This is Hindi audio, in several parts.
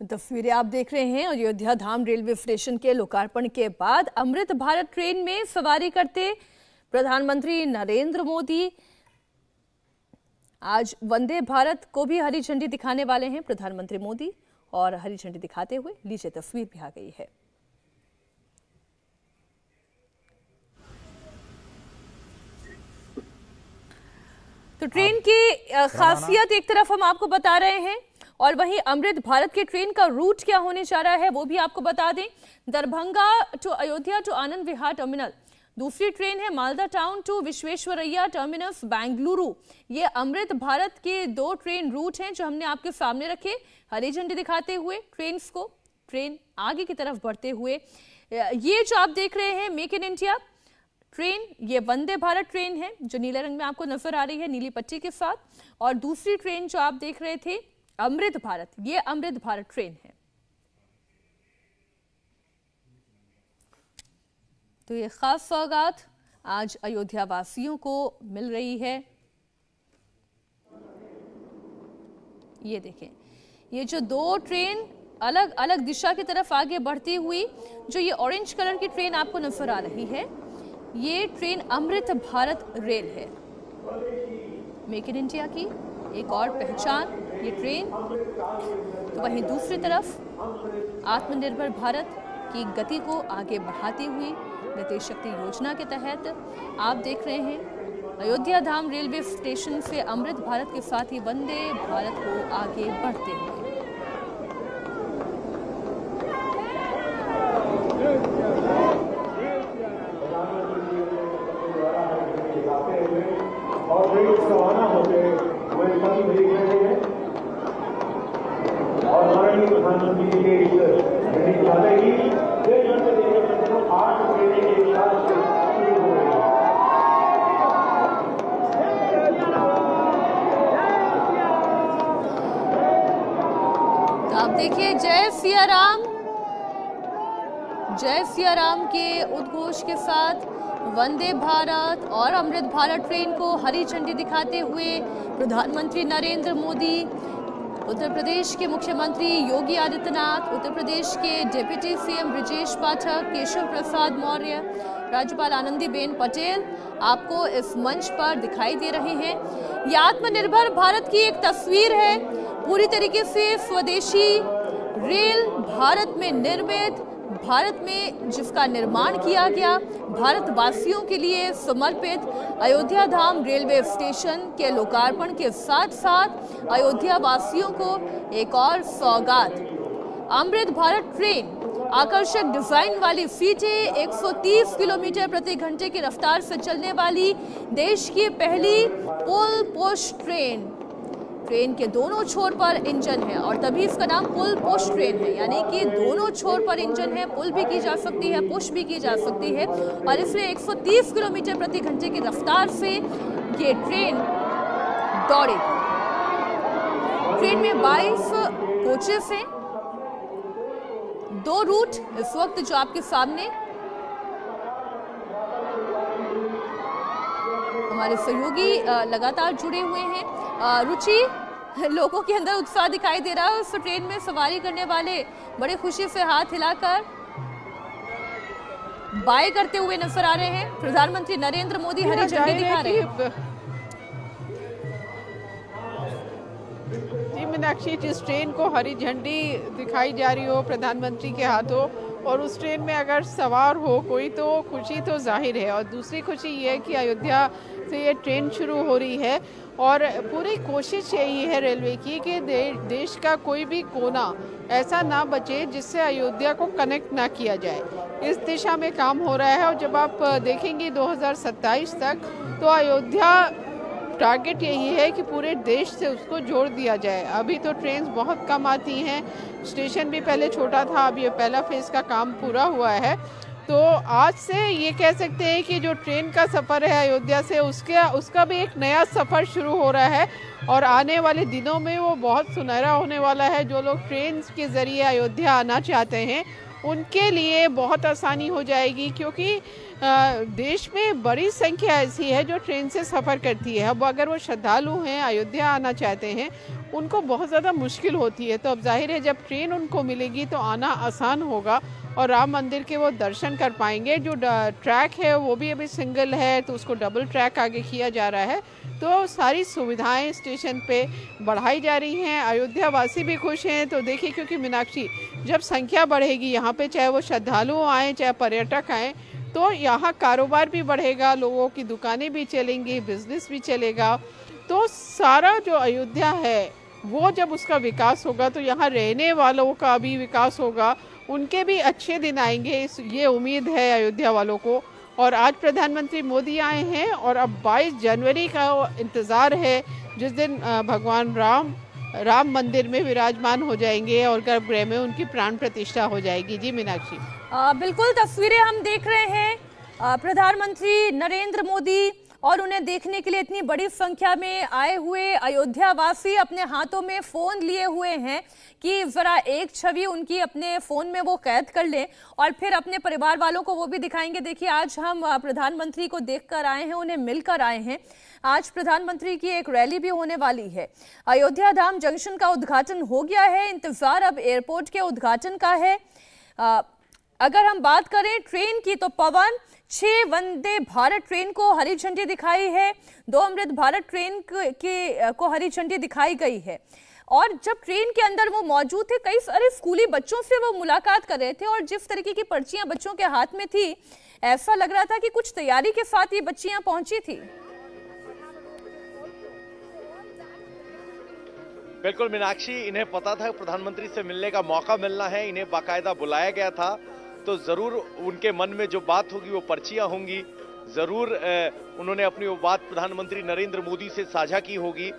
तस्वीरें आप देख रहे हैं अयोध्या धाम रेलवे स्टेशन के लोकार्पण के बाद अमृत भारत ट्रेन में सवारी करते प्रधानमंत्री नरेंद्र मोदी आज वंदे भारत को भी हरी झंडी दिखाने वाले हैं। प्रधानमंत्री मोदी और हरी झंडी दिखाते हुए नीचे तस्वीर भी आ गई है। तो ट्रेन की खासियत एक तरफ हम आपको बता रहे हैं और वहीं अमृत भारत के ट्रेन का रूट क्या होने जा रहा है वो भी आपको बता दें। Darbhanga to Ayodhya to Anand Vihar terminal दूसरी ट्रेन है। Malda town to Visvesvaraya terminus Bengaluru. ये अमृत भारत के दो ट्रेन रूट हैं जो हमने आपके सामने रखे हरी झंडी दिखाते हुए ट्रेन आगे की तरफ बढ़ते हुए। ये जो आप देख रहे हैं मेक इन इंडिया ट्रेन, ये वंदे भारत ट्रेन है जो नीले रंग में आपको नजर आ रही है नीली पट्टी के साथ। और दूसरी ट्रेन जो आप देख रहे थे अमृत भारत, ये अमृत भारत ट्रेन है। तो ये खास सौगात आज अयोध्या वासियों को मिल रही है। ये देखें, ये जो दो ट्रेन अलग अलग दिशा की तरफ आगे बढ़ती हुई, जो ये ऑरेंज कलर की ट्रेन आपको नजर आ रही है, ये ट्रेन अमृत भारत रेल है। मेक इन इंडिया की एक और पहचान ये ट्रेन। तो वहीं दूसरी तरफ आत्मनिर्भर भारत की गति को आगे बढ़ाती हुई गति शक्ति योजना के तहत आप देख रहे हैं अयोध्या धाम रेलवे स्टेशन से अमृत भारत के साथ ही वंदे भारत को आगे बढ़ते हुए। आप देखिए जय सिया राम के उद्घोष के साथ वंदे भारत और अमृत भारत ट्रेन को हरी झंडी दिखाते हुए प्रधानमंत्री नरेंद्र मोदी, उत्तर प्रदेश के मुख्यमंत्री योगी आदित्यनाथ, उत्तर प्रदेश के डिप्टी सीएम ब्रजेश पाठक, केशव प्रसाद मौर्य, राज्यपाल आनंदीबेन पटेल आपको इस मंच पर दिखाई दे रहे हैं। ये आत्मनिर्भर भारत की एक तस्वीर है, पूरी तरीके से स्वदेशी रेल भारत में निर्मित, भारत में जिसका निर्माण किया गया, भारतवासियों के लिए समर्पित अयोध्या धाम रेलवे स्टेशन के लोकार्पण के साथ साथ अयोध्या वासियों को एक और सौगात। अमृत भारत ट्रेन आकर्षक डिजाइन वाली सीटें, 130 किलोमीटर प्रति घंटे की रफ्तार से चलने वाली देश की पहली पुल पुश ट्रेन। ट्रेन के दोनों छोर पर इंजन है और तभी इसका नाम पुल पुश ट्रेन है, यानी कि दोनों छोर पर इंजन है, पुल भी की जा सकती है, पुश भी की जा सकती है। और इसलिए 130 किलोमीटर प्रति घंटे की रफ्तार से ये ट्रेन दौड़ेगी। ट्रेन में 22 कोचेस हैं, 2 रूट इस वक्त जो आपके सामने हमारे सहयोगी लगातार जुड़े हुए हैं। रुचि, लोगों के अंदर उत्साह दिखाई दे रहा है, उस ट्रेन में सवारी करने वाले बड़े खुशी से हाथ हिलाकर बाय करते हुए नजर आ रहे हैं। प्रधानमंत्री नरेंद्र मोदी हरी झंडी दिखा रहे हैं। जी मीनाक्षी, जिस ट्रेन को हरी झंडी दिखाई जा रही हो प्रधानमंत्री के हाथों और उस ट्रेन में अगर सवार हो कोई तो खुशी तो जाहिर है, और दूसरी खुशी ये है कि अयोध्या से ये ट्रेन शुरू हो रही है और पूरी कोशिश यही है रेलवे की कि देश का कोई भी कोना ऐसा ना बचे जिससे अयोध्या को कनेक्ट ना किया जाए। इस दिशा में काम हो रहा है और जब आप देखेंगे 2027 तक तो अयोध्या टारगेट यही है कि पूरे देश से उसको जोड़ दिया जाए। अभी तो ट्रेन बहुत कम आती हैं, स्टेशन भी पहले छोटा था, अब ये पहला फेज़ का काम पूरा हुआ है। तो आज से ये कह सकते हैं कि जो ट्रेन का सफ़र है अयोध्या से उसका भी एक नया सफ़र शुरू हो रहा है और आने वाले दिनों में वो बहुत सुनहरा होने वाला है। जो लोग ट्रेन के ज़रिए अयोध्या आना चाहते हैं उनके लिए बहुत आसानी हो जाएगी, क्योंकि देश में बड़ी संख्या ऐसी है जो ट्रेन से सफ़र करती है। अब अगर वो श्रद्धालु हैं, अयोध्या आना चाहते हैं, उनको बहुत ज़्यादा मुश्किल होती है। तो अब जाहिर है जब ट्रेन उनको मिलेगी तो आना आसान होगा और राम मंदिर के वो दर्शन कर पाएंगे। जो ट्रैक है वो भी अभी सिंगल है, तो उसको डबल ट्रैक आगे किया जा रहा है। तो सारी सुविधाएं स्टेशन पे बढ़ाई जा रही हैं। अयोध्या वासी भी खुश हैं। तो देखिए, क्योंकि मीनाक्षी, जब संख्या बढ़ेगी यहाँ पे, चाहे वो श्रद्धालु आएँ चाहे पर्यटक आएँ, तो यहाँ कारोबार भी बढ़ेगा, लोगों की दुकानें भी चलेंगी, बिजनेस भी चलेगा। तो सारा जो अयोध्या है वो जब उसका विकास होगा तो यहाँ रहने वालों का भी विकास होगा, उनके भी अच्छे दिन आएंगे, ये उम्मीद है अयोध्या वालों को। और आज प्रधानमंत्री मोदी आए हैं और अब 22 जनवरी का इंतज़ार है, जिस दिन भगवान राम मंदिर में विराजमान हो जाएंगे और गर्भगृह में उनकी प्राण प्रतिष्ठा हो जाएगी। जी मीनाक्षी। बिल्कुल, तस्वीरें हम देख रहे हैं प्रधानमंत्री नरेंद्र मोदी और उन्हें देखने के लिए इतनी बड़ी संख्या में आए हुए अयोध्या वासी अपने हाथों में फ़ोन लिए हुए हैं कि ज़रा एक छवि उनकी अपने फ़ोन में वो कैद कर लें और फिर अपने परिवार वालों को वो भी दिखाएंगे। देखिए, आज हम प्रधानमंत्री को देखकर आए हैं, उन्हें मिलकर आए हैं। आज प्रधानमंत्री की एक रैली भी होने वाली है। अयोध्या धाम जंक्शन का उद्घाटन हो गया है, इंतज़ार अब एयरपोर्ट के उद्घाटन का है। अगर हम बात करें ट्रेन की, तो पवन 6 वंदे भारत ट्रेन को हरी झंडी दिखाई है, 2 अमृत भारत ट्रेन को हरी झंडी दिखाई गई है। और जब ट्रेन के अंदर वो मौजूद थे, कई सारे स्कूली बच्चों से वो मुलाकात कर रहे थे और जिस तरीके की पर्चियां बच्चों के हाथ में थी, ऐसा लग रहा था कि कुछ तैयारी के साथ ये बच्चियां पहुंची थी। बिल्कुल मीनाक्षी, इन्हें पता था प्रधानमंत्री से मिलने का मौका मिलना है, इन्हें बाकायदा बुलाया गया था, तो जरूर उनके मन में जो बात होगी वो पर्चियां होंगी। जरूर उन्होंने अपनी वो बात प्रधानमंत्री नरेंद्र मोदी से साझा की होगी।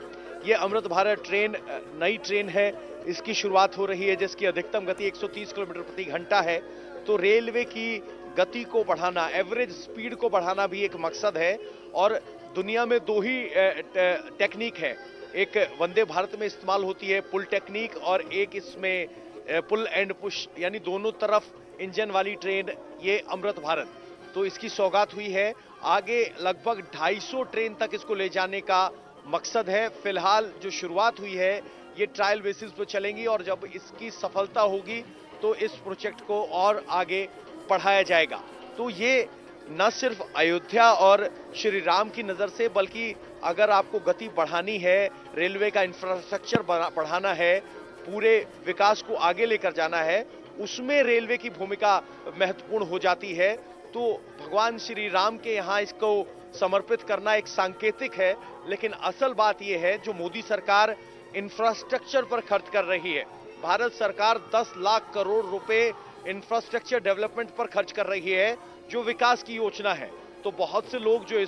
ये अमृत भारत ट्रेन नई ट्रेन है, इसकी शुरुआत हो रही है, जिसकी अधिकतम गति 130 किलोमीटर प्रति घंटा है। तो रेलवे की गति को बढ़ाना, एवरेज स्पीड को बढ़ाना भी एक मकसद है। और दुनिया में 2 ही टेक्निक है, एक वंदे भारत में इस्तेमाल होती है पुल टेक्निक, और एक इसमें पुल एंड पुश, यानी दोनों तरफ इंजन वाली ट्रेन, ये अमृत भारत। तो इसकी सौगात हुई है। आगे लगभग 250 ट्रेन तक इसको ले जाने का मकसद है। फिलहाल जो शुरुआत हुई है ये ट्रायल बेसिस पर चलेंगी और जब इसकी सफलता होगी तो इस प्रोजेक्ट को और आगे बढ़ाया जाएगा। तो ये न सिर्फ अयोध्या और श्री राम की नज़र से, बल्कि अगर आपको गति बढ़ानी है, रेलवे का इंफ्रास्ट्रक्चर बढ़ाना है, पूरे विकास को आगे लेकर जाना है, उसमें रेलवे की भूमिका महत्वपूर्ण हो जाती है। तो भगवान श्री राम के यहाँ इसको समर्पित करना एक सांकेतिक है, लेकिन असल बात यह है जो मोदी सरकार इंफ्रास्ट्रक्चर पर खर्च कर रही है। भारत सरकार 10 लाख करोड़ रुपए इंफ्रास्ट्रक्चर डेवलपमेंट पर खर्च कर रही है, जो विकास की योजना है। तो बहुत से लोग जो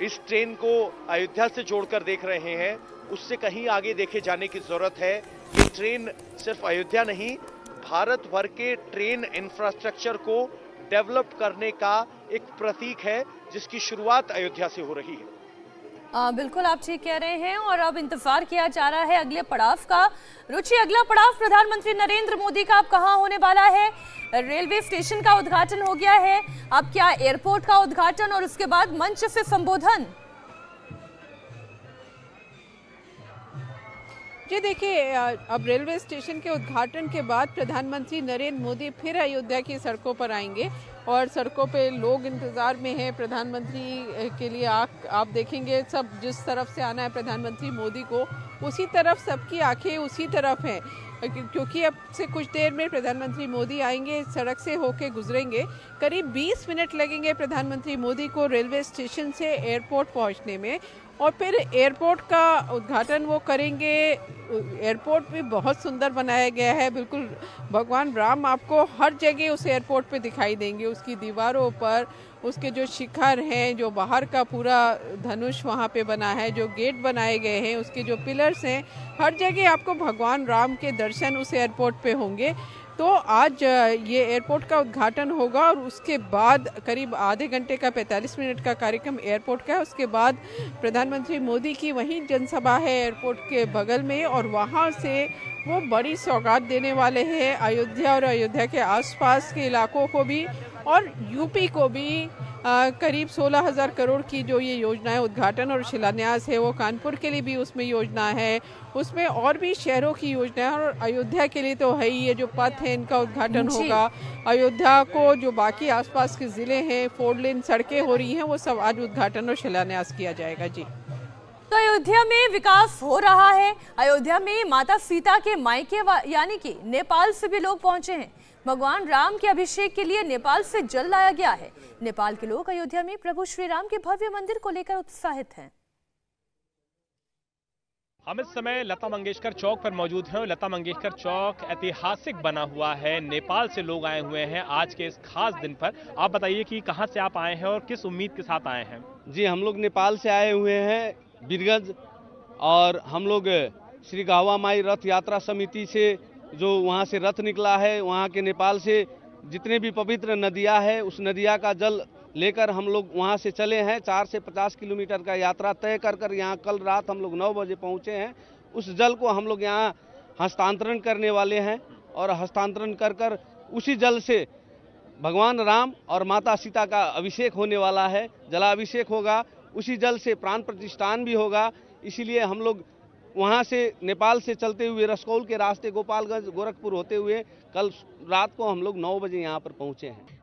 इस ट्रेन को अयोध्या से जोड़कर देख रहे हैं, उससे कहीं आगे देखे जाने की जरूरत है। ये ट्रेन सिर्फ अयोध्या नहीं, भारत भर के ट्रेन इंफ्रास्ट्रक्चर को डेवलप करने का एक प्रतीक है, जिसकी शुरुआत अयोध्या से हो रही है। बिल्कुल, आप ठीक कह रहे हैं और अब इंतजार किया जा रहा है अगले पड़ाव का। रुचि, अगला पड़ाव प्रधानमंत्री नरेंद्र मोदी का अब कहाँ होने वाला है? रेलवे स्टेशन का उद्घाटन हो गया है, अब क्या एयरपोर्ट का उद्घाटन और उसके बाद मंच से संबोधन? जी देखिए, अब रेलवे स्टेशन के उद्घाटन के बाद प्रधानमंत्री नरेंद्र मोदी फिर अयोध्या की सड़कों पर आएंगे और सड़कों पे लोग इंतज़ार में हैं प्रधानमंत्री के लिए। आप देखेंगे सब जिस तरफ से आना है प्रधानमंत्री मोदी को, उसी तरफ सबकी आंखें उसी तरफ हैं, क्योंकि अब से कुछ देर में प्रधानमंत्री मोदी आएंगे, सड़क से होके गुजरेंगे। करीब 20 मिनट लगेंगे प्रधानमंत्री मोदी को रेलवे स्टेशन से एयरपोर्ट पहुंचने में और फिर एयरपोर्ट का उद्घाटन वो करेंगे। एयरपोर्ट भी बहुत सुंदर बनाया गया है, बिल्कुल भगवान राम आपको हर जगह उस एयरपोर्ट पे दिखाई देंगे। उसकी दीवारों पर उसके जो शिखर हैं, जो बाहर का पूरा धनुष वहाँ पे बना है, जो गेट बनाए गए हैं, उसके जो पिलर्स हैं, हर जगह आपको भगवान राम के दर्शन उस एयरपोर्ट पे होंगे। तो आज ये एयरपोर्ट का उद्घाटन होगा और उसके बाद करीब आधे घंटे का 45 मिनट का कार्यक्रम एयरपोर्ट का है। उसके बाद प्रधानमंत्री मोदी की वहीं जनसभा है एयरपोर्ट के बगल में, और वहाँ से वो बड़ी सौगात देने वाले हैं अयोध्या और अयोध्या के आसपास के इलाकों को भी, और यूपी को भी। करीब 16,000 करोड़ की जो ये योजना है, उद्घाटन और शिलान्यास है, वो कानपुर के लिए भी उसमें योजना है, उसमें और भी शहरों की योजना है, और अयोध्या के लिए तो है ही, ये जो पथ है इनका उद्घाटन होगा। अयोध्या को जो बाकी आसपास के जिले हैं, 4 लेन सड़कें हो रही हैं, वो सब आज उद्घाटन और शिलान्यास किया जाएगा। जी, तो अयोध्या में विकास हो रहा है। अयोध्या में माता सीता के मायके यानी कि नेपाल से भी लोग पहुंचे हैं। भगवान राम के अभिषेक के लिए नेपाल से जल लाया गया है। नेपाल के लोग अयोध्या में प्रभु श्री राम के भव्य मंदिर को लेकर उत्साहित हैं। हम इस समय लता मंगेशकर चौक पर मौजूद हैं। लता मंगेशकर चौक ऐतिहासिक बना हुआ है। नेपाल से लोग आए हुए हैं आज के इस खास दिन पर। आप बताइए कि कहां से आप आए हैं और किस उम्मीद के साथ आए हैं? जी, हम लोग नेपाल से आए हुए हैं, बीरगंज, और हम लोग श्री गावा माई रथ यात्रा समिति से जो वहाँ से रथ निकला है, वहाँ के नेपाल से जितने भी पवित्र नदियाँ है, उस नदिया का जल लेकर हम लोग वहाँ से चले हैं। 4 से 50 किलोमीटर का यात्रा तय कर यहाँ कल रात हम लोग 9 बजे पहुँचे हैं। उस जल को हम लोग यहाँ हस्तांतरण करने वाले हैं, और हस्तांतरण कर उसी जल से भगवान राम और माता सीता का अभिषेक होने वाला है। जलाभिषेक होगा, उसी जल से प्राण प्रतिष्ठान भी होगा। इसीलिए हम लोग वहाँ से नेपाल से चलते हुए रसकौल के रास्ते गोपालगंज गोरखपुर होते हुए कल रात को हम लोग 9 बजे यहाँ पर पहुँचे हैं।